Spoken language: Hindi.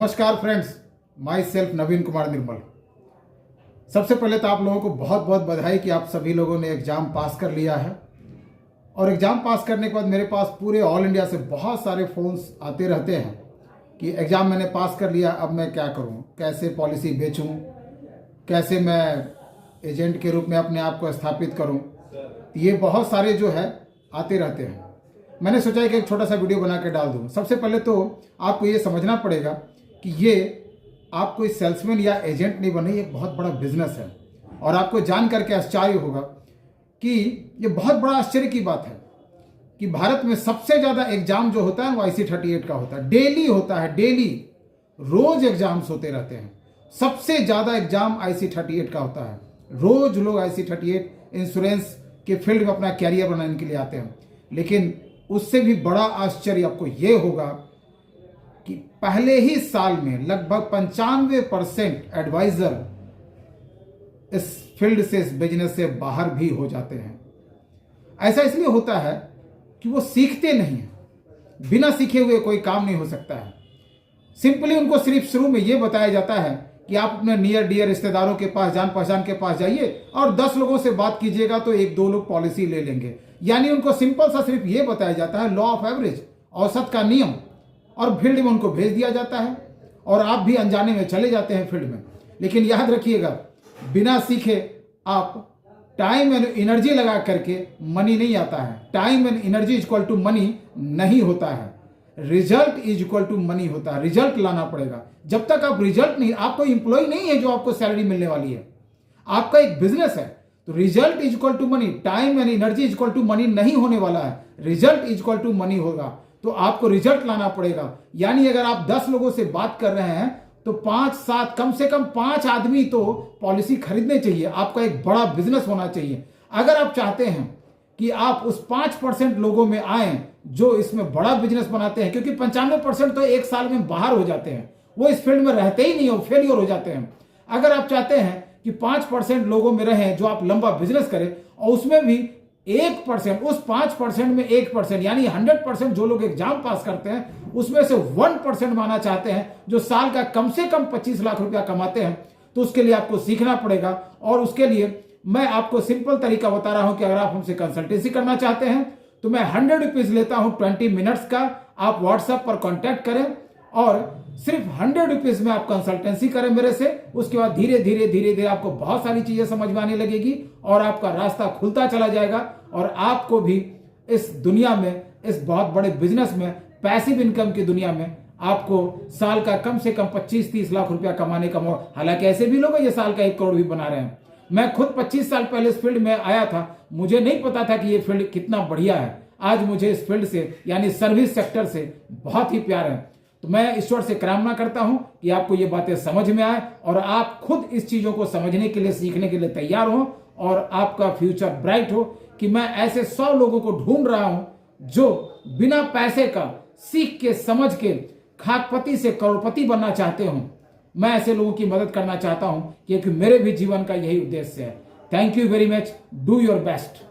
नमस्कार फ्रेंड्स, माई सेल्फ नवीन कुमार निर्मल। सबसे पहले तो आप लोगों को बहुत बहुत बधाई कि आप सभी लोगों ने एग्ज़ाम पास कर लिया है। और एग्ज़ाम पास करने के बाद मेरे पास पूरे ऑल इंडिया से बहुत सारे फ़ोन्स आते रहते हैं कि एग्ज़ाम मैंने पास कर लिया, अब मैं क्या करूं, कैसे पॉलिसी बेचूं, कैसे मैं एजेंट के रूप में अपने आप को स्थापित करूं। ये बहुत सारे जो है आते रहते हैं। मैंने सोचा कि एक छोटा सा वीडियो बना के डाल दूं। सबसे पहले तो आपको ये समझना पड़ेगा कि ये आप कोई सेल्समैन या एजेंट नहीं बने, ये एक बहुत बड़ा बिजनेस है। और आपको जान करके आश्चर्य होगा कि ये बहुत बड़ा आश्चर्य की बात है कि भारत में सबसे ज़्यादा एग्जाम जो होता है वो IC38 का होता है। डेली होता है, डेली रोज एग्जाम्स होते रहते हैं। सबसे ज़्यादा एग्जाम IC38 का होता है। रोज लोग IC38 इंश्योरेंस के फील्ड में अपना कैरियर बनाने के लिए आते हैं। लेकिन उससे भी बड़ा आश्चर्य आपको ये होगा कि पहले ही साल में लगभग 95% एडवाइजर इस फील्ड से, इस बिजनेस से बाहर भी हो जाते हैं। ऐसा इसलिए होता है कि वो सीखते नहीं हैं। बिना सीखे हुए कोई काम नहीं हो सकता है। सिंपली उनको सिर्फ शुरू में ये बताया जाता है कि आप अपने नियर डियर रिश्तेदारों के पास, जान पहचान के पास जाइए और 10 लोगों से बात कीजिएगा तो 1-2 लोग पॉलिसी ले लेंगे। यानी उनको सिंपल सा सिर्फ ये बताया जाता है, लॉ ऑफ एवरेज, औसत का नियम, और फील्ड में उनको भेज दिया जाता है और आप भी अनजाने में चले जाते हैं फील्ड में। लेकिन याद रखिएगा, बिना सीखे आप टाइम एंड एनर्जी लगा करके मनी नहीं आता है। Time and energy equal to money नहीं होता है। Result is equal to money होता है। रिजल्ट लाना पड़ेगा। जब तक आप रिजल्ट नहीं, आप कोई इंप्लॉय नहीं है जो आपको सैलरी मिलने वाली है, आपका एक बिजनेस है। तो result is equal to money, time and energy is equal to money नहीं होने वाला है। Result is equal to money होगा। तो आपको रिजल्ट लाना पड़ेगा। यानी अगर आप 10 लोगों से बात कर रहे हैं तो 5-7, कम से कम 5 आदमी तो पॉलिसी खरीदने चाहिए। आपका एक बड़ा बिजनेस होना चाहिए। अगर आप चाहते हैं कि आप उस 5% लोगों में आए जो इसमें बड़ा बिजनेस बनाते हैं, क्योंकि 95% तो एक साल में बाहर हो जाते हैं, वो इस फील्ड में रहते ही नहीं हो, फेलियर हो जाते हैं। अगर आप चाहते हैं कि 5% लोगों में रहें जो आप लंबा बिजनेस करें, और उसमें भी 1%, उस 5% में 1%, यानी 100% जो लोग एग्जाम पास करते हैं उसमें से 1% माना चाहते हैं जो साल का कम से कम 25 लाख रुपया कमाते हैं, तो उसके लिए आपको सीखना पड़ेगा। और उसके लिए मैं आपको सिंपल तरीका बता रहा हूं कि अगर आप हमसे कंसल्टेंसी करना चाहते हैं तो मैं 100 रुपीज लेता हूं 20 मिनट्स का। आप व्हाट्सएप पर कॉन्टैक्ट करें और सिर्फ 100 रुपीज में आप कंसल्टेंसी करें मेरे से। उसके बाद धीरे धीरे आपको बहुत सारी चीजें समझ में आने लगेगी और आपका रास्ता खुलता चला जाएगा। और आपको भी इस दुनिया में, इस बहुत बड़े बिजनेस में, पैसिव इनकम की दुनिया में आपको साल का कम से कम 25-30 लाख रुपया कमाने का मौका। हालांकि ऐसे भी लोग हैं ये साल का 1 करोड़ भी बना रहे हैं। मैं खुद 25 साल पहले इस फील्ड में आया था, मुझे नहीं पता था कि ये फील्ड कितना बढ़िया है। आज मुझे इस फील्ड से, यानी सर्विस सेक्टर से बहुत ही प्यार है। तो मैं ईश्वर से कामना करता हूं कि आपको ये बातें समझ में आए और आप खुद इस चीजों को समझने के लिए, सीखने के लिए तैयार हो और आपका फ्यूचर ब्राइट हो। कि मैं ऐसे 100 लोगों को ढूंढ रहा हूं जो बिना पैसे का सीख के, समझ के, खाकपति से करोड़पति बनना चाहते हो। मैं ऐसे लोगों की मदद करना चाहता हूं क्योंकि मेरे भी जीवन का यही उद्देश्य है। Thank you very much. Do your best.